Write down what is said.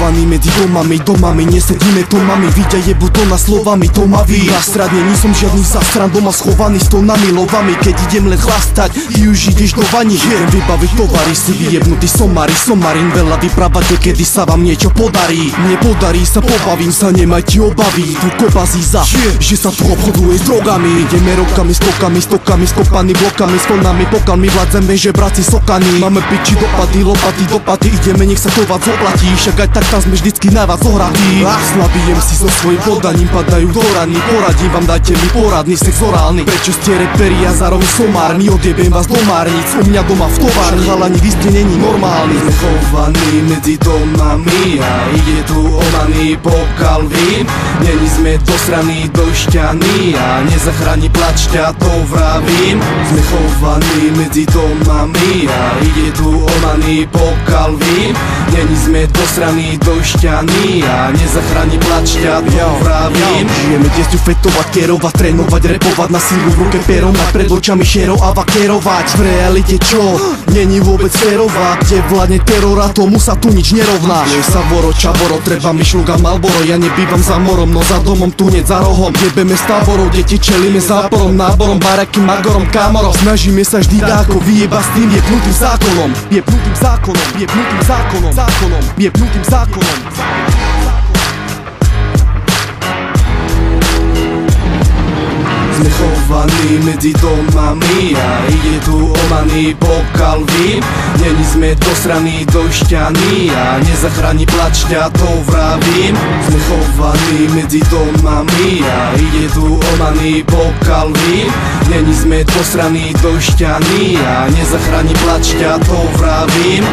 schovaný medzi domami, nesedíme tomami, vidia jebu to na slovami, to ma ví. Nastradne, nie som žiadny zastran, doma schovaný s tonami, lovami. Keď idem len chlastať, ty už ideš do vani. Viem vybaviť tovary, si vyjebnutý somarín. Veľa vyprávate, kedy sa vám niečo podarí. Nepodarí sa, pobavím sa, nemajte obavy. Tu kopa zíza, že sa tu obchoduje s drogami. Ideme rokami, stokami, skopaný blokami, s konami, pokalmi, vládzeme, že braci sokaní. Máme piči, dopaty, ideme, nech sa to vás oplatí. Však aj tak tam sme vždycky na vás ohradí. Slabijem si so svojím podaním, padajú do rany. Poradím vám, dajte mi poradný sex orálny. Prečo ste reperi a zároveň somárni? Odjebem vás do márnic, u mňa doma v továrni. Chalani, vy ste není normálni. Sme chovaní medzi domami a ide tu onaný pokal vín. Není sme dosraní do šťany a nezachráni plač, ťa to vravím. Sme chovaní medzi domami a ide tu onaný pokal vín. Není sme dosraní do šťany a nezachráni plač, ťa to vravím. Žijeme desťu fetovať, kerovať, trénovať, repovať, na silu v ruke perom, mať pred očami šerov a vakerovať. V realite čo? Není vôbec férová, kde vládne terora, tomu sa tu nič nerovná. Nie sa voro, čavoro, treba mi šluk a Malboro. Ja nebývam za morom, no za domom, tu nie za rohom. Jebeme s táborou, deti čelíme záporom, náborom, baraky, magorom, kamorom. Snažíme sa vždy dáko vyjeba s tým jebnutým zákonom. Sme chovaní medzi domami a ide tu onaný pokal vín. Není sme dosraní do šťany a nezachráni plač, ťa to vravím. Sme chovaní medzi domami a ide tu onaný pokal vín. Není sme dosraní do šťany a nezachráni plač, ťa to vravím.